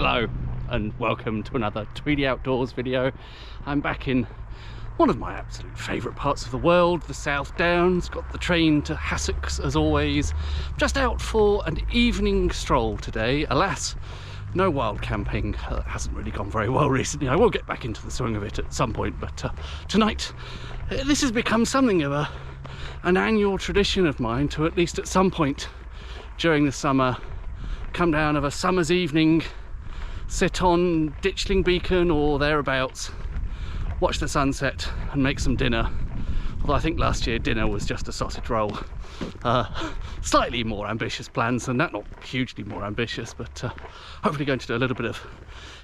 Hello and welcome to another Tweedy Outdoors video. I'm back in one of my absolute favourite parts of the world, the South Downs. Got the train to Hassocks as always. Just out for an evening stroll today. Alas, no wild camping. Hasn't really gone very well recently. I will get back into the swing of it at some point, but tonight this has become something of an annual tradition of mine to at least at some point during the summer come down of a summer's evening, sit on Ditchling Beacon or thereabouts, watch the sunset and make some dinner. Although I think last year dinner was just a sausage roll. Slightly more ambitious plans than that, not hugely more ambitious, but hopefully going to do a little bit of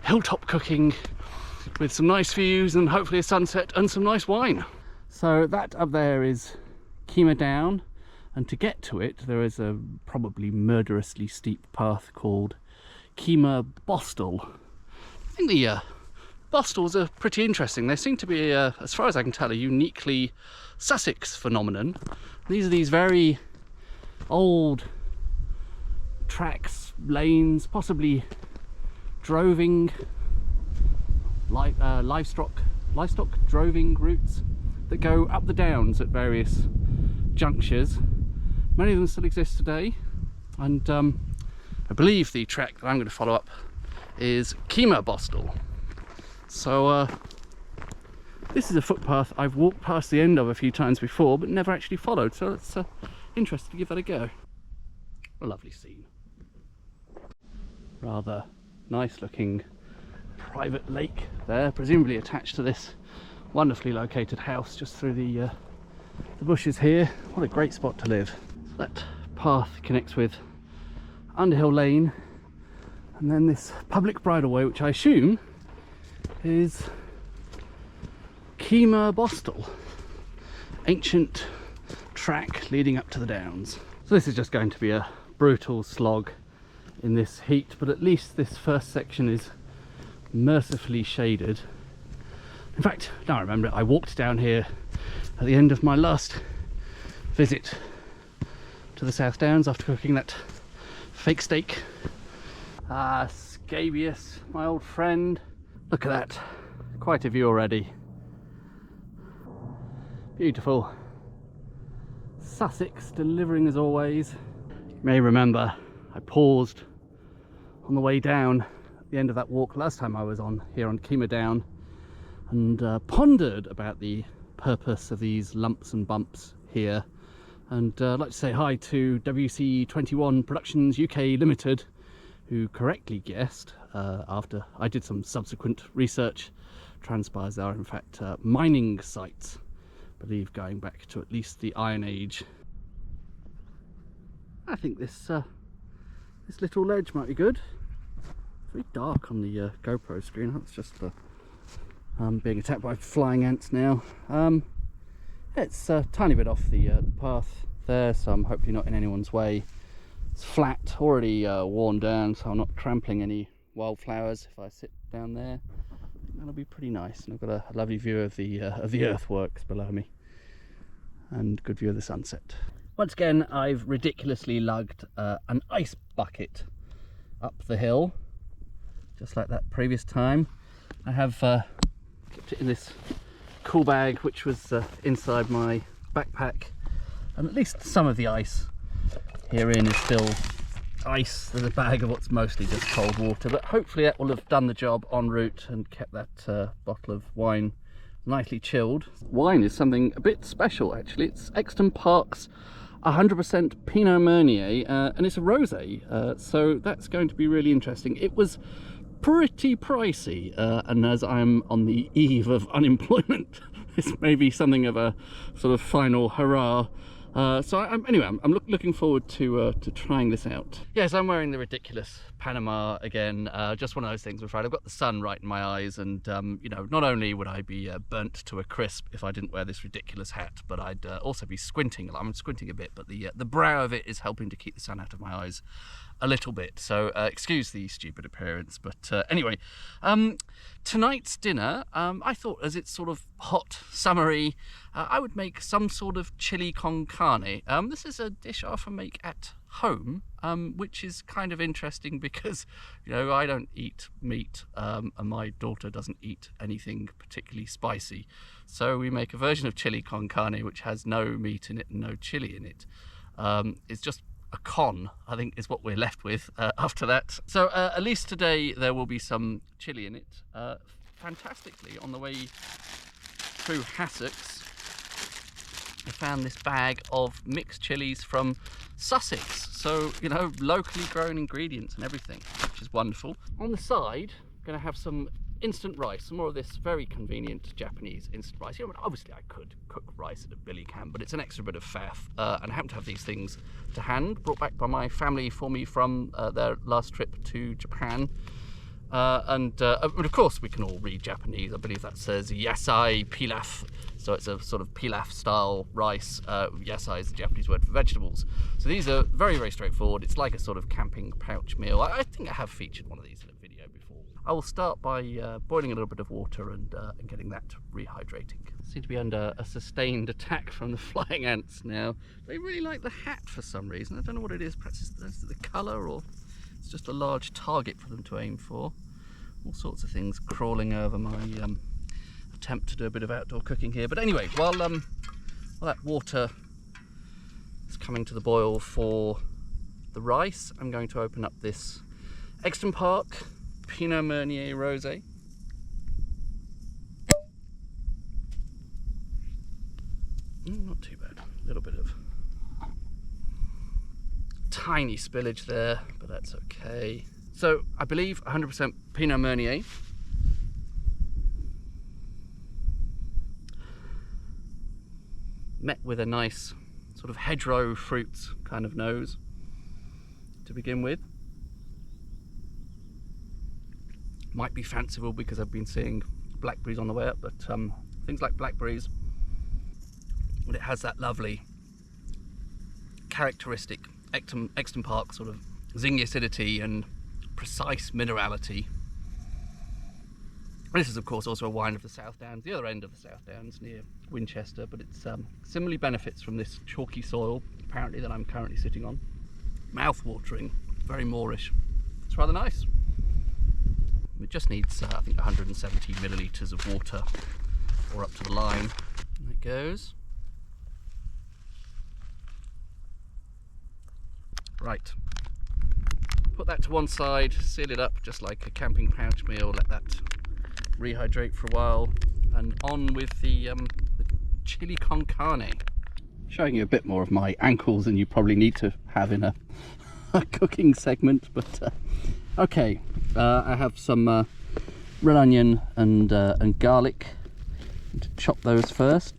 hilltop cooking with some nice views and hopefully a sunset and some nice wine. So that up there is Keymer Down, and to get to it there is a probably murderously steep path called Keymer Bostel. I think the Bostels are pretty interesting. They seem to be, as far as I can tell, a uniquely Sussex phenomenon. These are these very old tracks, lanes, possibly droving, livestock droving routes that go up the downs at various junctures. Many of them still exist today, and I believe the track that I'm going to follow up is Keymer Bostel. So this is a footpath I've walked past the end of a few times before but never actually followed, so it's interesting to give that a go. A lovely scene. Rather nice looking private lake there, presumably attached to this wonderfully located house just through the bushes here. What a great spot to live. That path connects with Underhill Lane and then this public bridleway, which I assume is Keymer Bostel, ancient track leading up to the downs. So this is just going to be a brutal slog in this heat, but at least this first section is mercifully shaded. In fact, now I remember it, I walked down here at the end of my last visit to the South Downs after cooking that fake steak. Scabious, my old friend. Look at that, quite a view already. Beautiful. Sussex delivering as always. You may remember I paused on the way down at the end of that walk last time I was on here on Keymer Down and pondered about the purpose of these lumps and bumps here, and I'd like to say hi to WC21 Productions UK Limited, who correctly guessed, after I did some subsequent research, transpires there are in fact mining sites, I believe going back to at least the Iron Age. I think this little ledge might be good. It's very dark on the GoPro screen. That's just being attacked by flying ants now. It's a tiny bit off the path there, so I'm hopefully not in anyone's way. It's flat, already worn down, so I'm not trampling any wildflowers if I sit down there. That'll be pretty nice, and I've got a lovely view of the earthworks below me and good view of the sunset. Once again, I've ridiculously lugged an ice bucket up the hill, just like that previous time. I have kept it in this cool bag which was inside my backpack, and at least some of the ice herein is still ice. There's a bag of what's mostly just cold water, but hopefully that will have done the job en route and kept that bottle of wine nicely chilled. Wine is something a bit special actually. It's Exton Park's 100% Pinot Meunier, and it's a rosé, so that's going to be really interesting. It was pretty pricey, and as I'm on the eve of unemployment, this may be something of a sort of final hurrah. So I'm looking forward to trying this out. Yes, I'm wearing the ridiculous Panama again. Just one of those things, I'm afraid. I've got the sun right in my eyes, and you know, not only would I be burnt to a crisp if I didn't wear this ridiculous hat, but I'd also be squinting. I'm squinting a bit, but the brow of it is helping to keep the sun out of my eyes a little bit, so excuse the stupid appearance. But anyway, tonight's dinner, I thought, as it's sort of hot, summery, I would make some sort of chili con carne. This is a dish I often make at home, which is kind of interesting because, you know, I don't eat meat, and my daughter doesn't eat anything particularly spicy. So we make a version of chili con carne which has no meat in it and no chili in it. It's just a con, I think, is what we're left with after that. So at least today there will be some chili in it. Fantastically, on the way through Hassocks, I found this bag of mixed chilies from Sussex. So, you know, locally grown ingredients and everything, which is wonderful. On the side, I'm going to have some instant rice, some more of this very convenient Japanese instant rice. You know, obviously I could cook rice at a billy can, but it's an extra bit of faff, and I happen to have these things to hand, brought back by my family for me from their last trip to Japan. And of course we can all read Japanese. I believe that says yasai pilaf, so it's a sort of pilaf style rice. Yasai is the Japanese word for vegetables. So these are very, very straightforward. It's like a sort of camping pouch meal. I think I have featured one of these in a video before. I will start by boiling a little bit of water and getting that rehydrating. Seem to be under a sustained attack from the flying ants now. They really like the hat for some reason. I don't know what it is. Perhaps it's the colour, or it's just a large target for them to aim for. All sorts of things crawling over my attempt to do a bit of outdoor cooking here. But anyway, while that water is coming to the boil for the rice, I'm going to open up this Exton Park Pinot Meunier Rosé. Not too bad. A little bit of tiny spillage there, but that's okay. So I believe 100% Pinot Meunier. Met with a nice sort of hedgerow fruits kind of nose to begin with. Might be fanciful because I've been seeing blackberries on the way up, but things like blackberries, but it has that lovely characteristic Exton Park sort of zingy acidity and precise minerality. This is of course also a wine of the South Downs, the other end of the South Downs near Winchester, but it similarly benefits from this chalky soil apparently that I'm currently sitting on. Mouth-watering, very moorish. It's rather nice. It just needs I think 170 millilitres of water, or up to the line. And it goes. Right. Put that to one side, seal it up just like a camping pouch meal, let that rehydrate for a while, and on with the chili con carne. Showing you a bit more of my ankles than you probably need to have in a cooking segment, but okay. I have some red onion and garlic. To chop those first.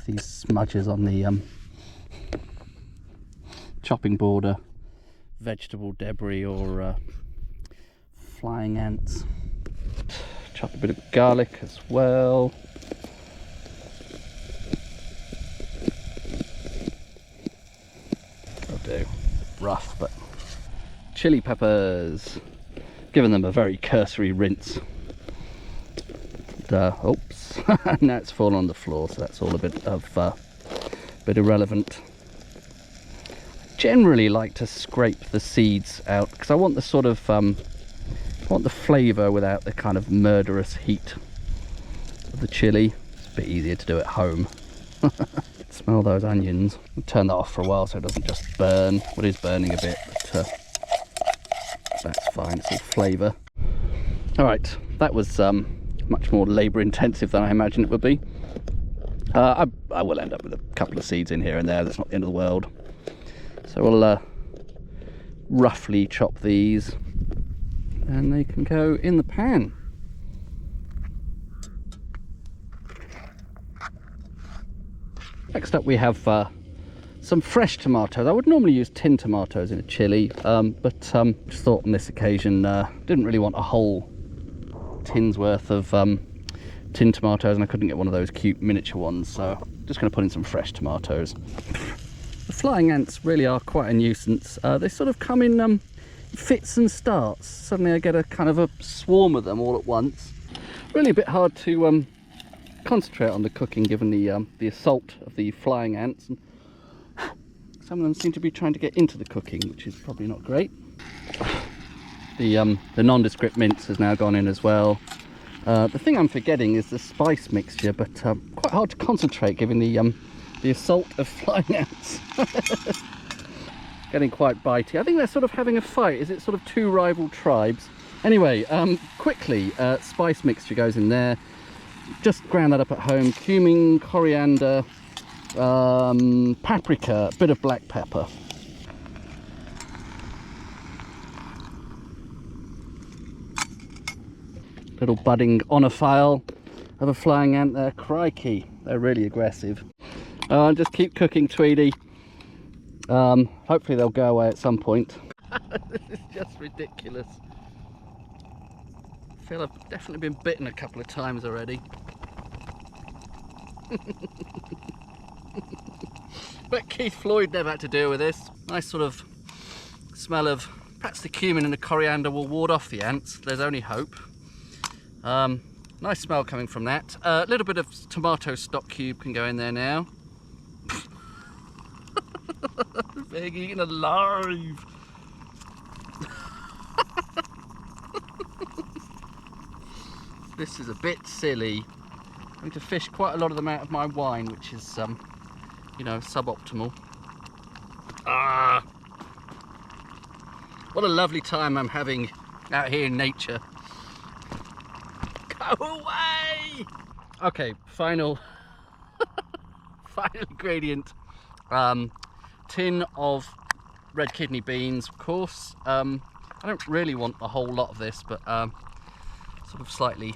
These smudges on the chopping board, vegetable debris or flying ants. Chop a bit of garlic as well. That'll do. Rough, but chili peppers. Giving them a very cursory rinse. And, oops. Now it's fallen on the floor, so that's all a bit irrelevant. I generally like to scrape the seeds out because I want the sort of I want the flavour without the kind of murderous heat of the chili. It's a bit easier to do at home. Smell those onions. I'll turn that off for a while so it doesn't just burn. Well, it is burning a bit, but that's fine. It's all flavour. All right, that was much more labour intensive than I imagined it would be. I will end up with a couple of seeds in here and there. That's not the end of the world. So we'll roughly chop these and they can go in the pan. Next up we have some fresh tomatoes. I would normally use tin tomatoes in a chili, but just thought on this occasion didn't really want a whole tin's worth of tin tomatoes, and I couldn't get one of those cute miniature ones, so just going to put in some fresh tomatoes. The flying ants really are quite a nuisance. They sort of come in fits and starts. Suddenly I get a kind of a swarm of them all at once. Really a bit hard to concentrate on the cooking given the assault of the flying ants. And some of them seem to be trying to get into the cooking, which is probably not great. The nondescript mince has now gone in as well. The thing I'm forgetting is the spice mixture, but quite hard to concentrate given the assault of flying ants. Getting quite bitey. I think they're sort of having a fight. Is it sort of two rival tribes? Anyway, quickly, spice mixture goes in there. Just ground that up at home. Cumin, coriander, paprika, a bit of black pepper. Little budding onophile of a flying ant there. Crikey, they're really aggressive. Just keep cooking, Tweedy. Hopefully they'll go away at some point. This is just ridiculous. I feel I've definitely been bitten a couple of times already. But Keith Floyd never had to deal with this. Nice sort of smell of, perhaps the cumin and the coriander will ward off the ants. There's only hope. Nice smell coming from that. A little bit of tomato stock cube can go in there now. Being eaten alive. This is a bit silly. I'm going to fish quite a lot of them out of my wine, which is, you know, suboptimal. Ah! What a lovely time I'm having out here in nature. Go away! Okay, final ingredient. Tin of red kidney beans, of course. I don't really want a whole lot of this, but sort of slightly,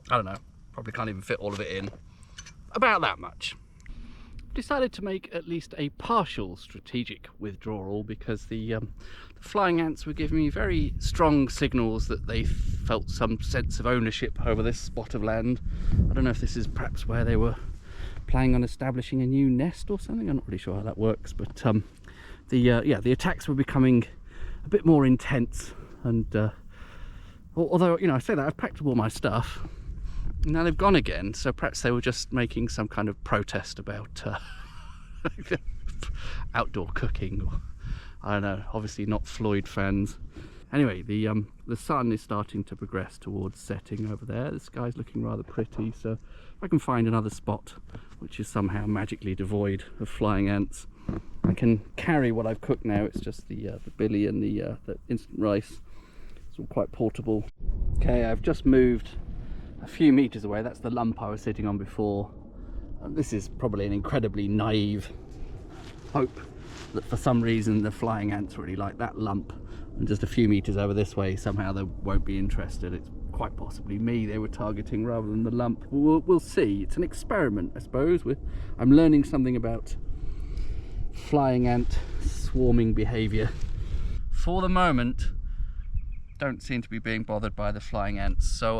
I don't know, probably can't even fit all of it in. About that much. Decided to make at least a partial strategic withdrawal because the flying ants were giving me very strong signals that they felt some sense of ownership over this spot of land. I don't know if this is perhaps where they were planning on establishing a new nest or something. I'm not really sure how that works, but the attacks were becoming a bit more intense. And although, you know, I say that I've packed up all my stuff, now they've gone again, so perhaps they were just making some kind of protest about outdoor cooking, or I don't know, obviously not Floyd fans. Anyway, the sun is starting to progress towards setting over there. The sky's looking rather pretty, so if I can find another spot which is somehow magically devoid of flying ants, I can carry what I've cooked now. It's just the billy and the instant rice. It's all quite portable. Okay, I've just moved a few meters away. That's the lump I was sitting on before. And this is probably an incredibly naive hope that for some reason the flying ants really like that lump, and just a few meters over this way somehow they won't be interested. It's quite possibly me they were targeting rather than the lump. We'll see. It's an experiment, I suppose. I'm learning something about flying ant swarming behavior. For the moment, don't seem to be being bothered by the flying ants, so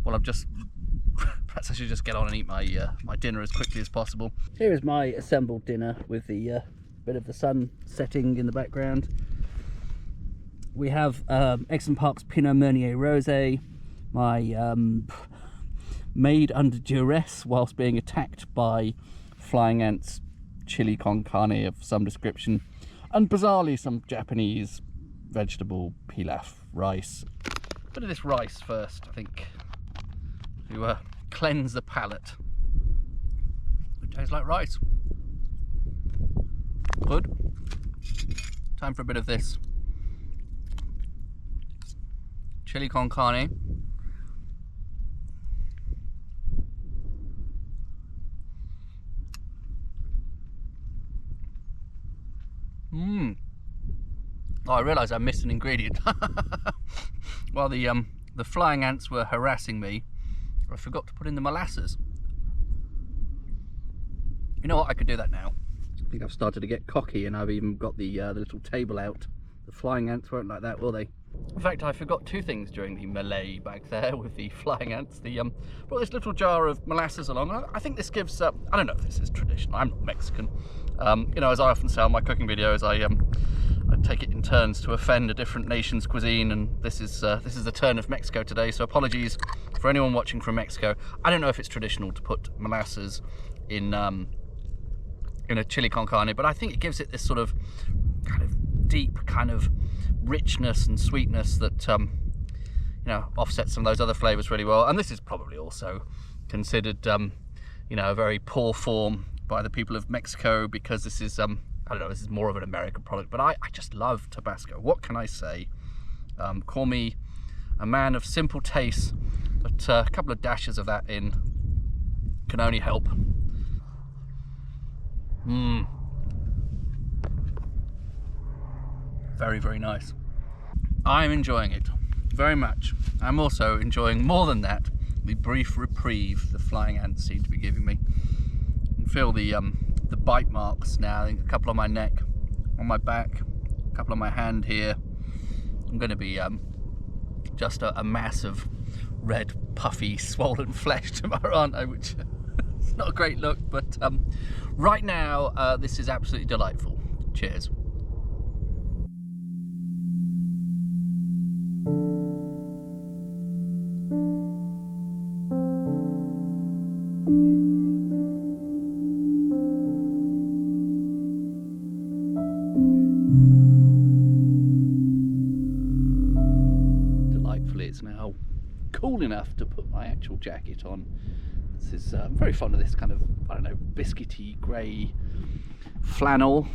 well, perhaps I should just get on and eat my dinner as quickly as possible. Here is my assembled dinner with the bit of the sun setting in the background. We have Exton Park's Pinot Meunier Rosé, my made under duress whilst being attacked by flying ants, Chili Con Carne of some description, and bizarrely some Japanese vegetable pilaf rice. Bit of this rice first, I think, to cleanse the palate. It tastes like rice. Good. Time for a bit of this Chili Con Carne. Oh, I realise I missed an ingredient. While the flying ants were harassing me, I forgot to put in the molasses. You know what? I could do that now. I think I've started to get cocky, and I've even got the little table out. The flying ants won't like that, will they? In fact, I forgot two things during the melee back there with the flying ants. Brought this little jar of molasses along. I think this gives, I don't know if this is traditional, I'm not Mexican. You know, as I often say on my cooking videos, I take it in turns to offend a different nation's cuisine, and this is the turn of Mexico today, so apologies for anyone watching from Mexico. I don't know if it's traditional to put molasses in a chili con carne, but I think it gives it this sort of kind of deep kind of richness and sweetness that you know, offsets some of those other flavors really well. And this is probably also considered you know, a very poor form by the people of Mexico, because this is I don't know, this is more of an American product, but I just love Tabasco. What can I say? Call me a man of simple tastes, but a couple of dashes of that in can only help. Very, very nice. I'm enjoying it very much. I'm also enjoying, more than that, the brief reprieve the flying ants seem to be giving me. You can feel the bite marks now. I think a couple on my neck, on my back, a couple on my hand here. I'm going to be just a mass of red, puffy, swollen flesh tomorrow, aren't I? Which it's not a great look, but right now this is absolutely delightful. Cheers. It's now cool enough to put my actual jacket on. This is I'm very fond of this kind of, I don't know, biscuity grey flannel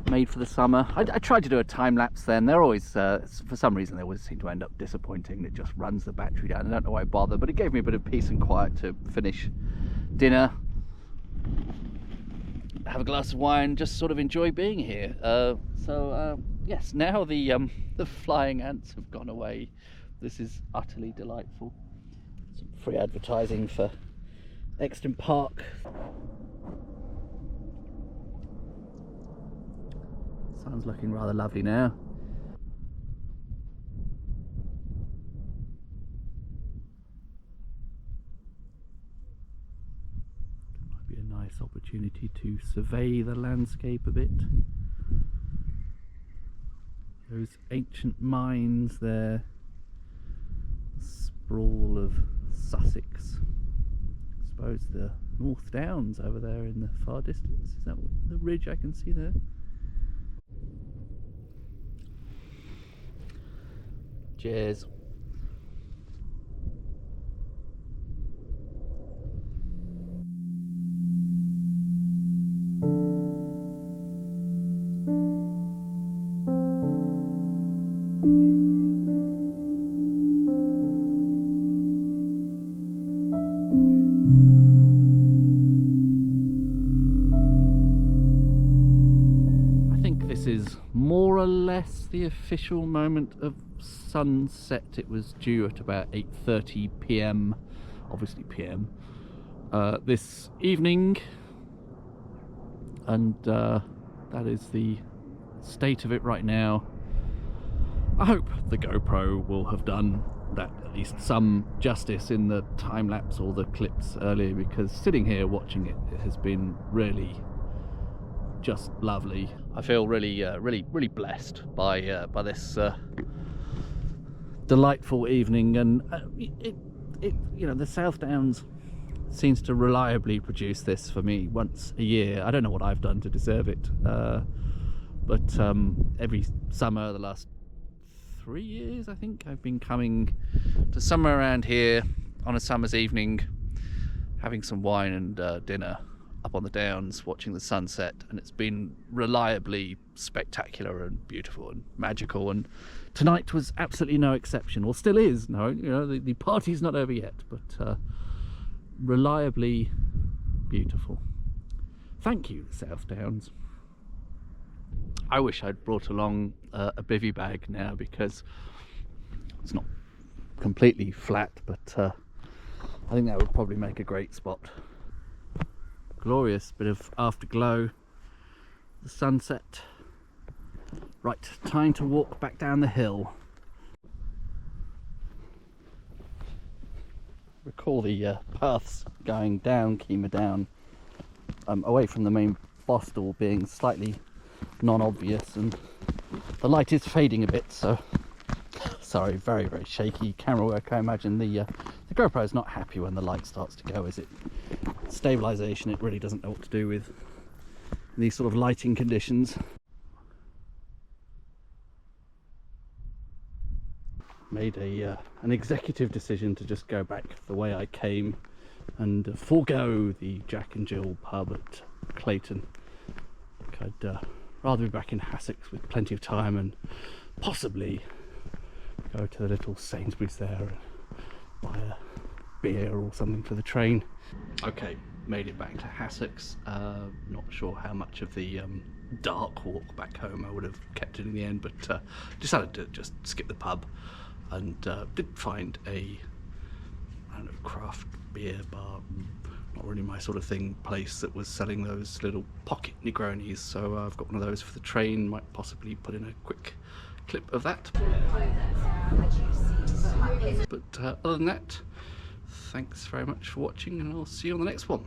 made for the summer. I tried to do a time lapse then. They're always for some reason they always seem to end up disappointing. It just runs the battery down. I don't know why I bother, but it gave me a bit of peace and quiet to finish dinner, have a glass of wine, just sort of enjoy being here. Yes, now the flying ants have gone away. This is utterly delightful. Some free advertising for Exton Park. Sun's looking rather lovely now. Might be a nice opportunity to survey the landscape a bit. Those ancient mines there, sprawl of Sussex. I suppose the North Downs over there in the far distance. Is that the ridge I can see there? Cheers. Is more or less the official moment of sunset. It was due at about 8:30 p.m, obviously p.m, this evening, and that is the state of it right now. I hope the GoPro will have done that at least some justice in the time lapse or the clips earlier, because sitting here watching it has been really just lovely. I feel really blessed by this delightful evening, and it you know, the South Downs seems to reliably produce this for me once a year. I don't know what I've done to deserve it, but every summer, the last 3 years I think, I've been coming to somewhere around here on a summer's evening, having some wine and dinner up on the downs, watching the sunset, and it's been reliably spectacular and beautiful and magical, and tonight was absolutely no exception, or still is. No, you know, the party's not over yet, but reliably beautiful. Thank you, South Downs. I wish I'd brought along a bivvy bag now, because it's not completely flat, but I think that would probably make a great spot. Glorious bit of afterglow, the sunset Right, time to walk back down the hill. Recall the paths going down Keymer Down, away from the main bostel, being slightly non-obvious, and the light is fading a bit, so sorry, very, very shaky camera work. I imagine the GoPro is not happy when the light starts to go, is it? Stabilization, it really doesn't know what to do with these sort of lighting conditions. Made an executive decision to just go back the way I came and forego the Jack and Jill pub at Clayton. I'd rather be back in Hassocks with plenty of time and possibly go to the little Sainsbury's there and buy a beer or something for the train. Okay, made it back to Hassocks. Not sure how much of the dark walk back home I would have kept it in the end, but decided to just skip the pub. And did find a, I don't know, craft beer bar, not really my sort of thing, place that was selling those little pocket Negronis. So I've got one of those for the train, might possibly put in a quick clip of that. But other than that, thanks very much for watching, and I'll see you on the next one.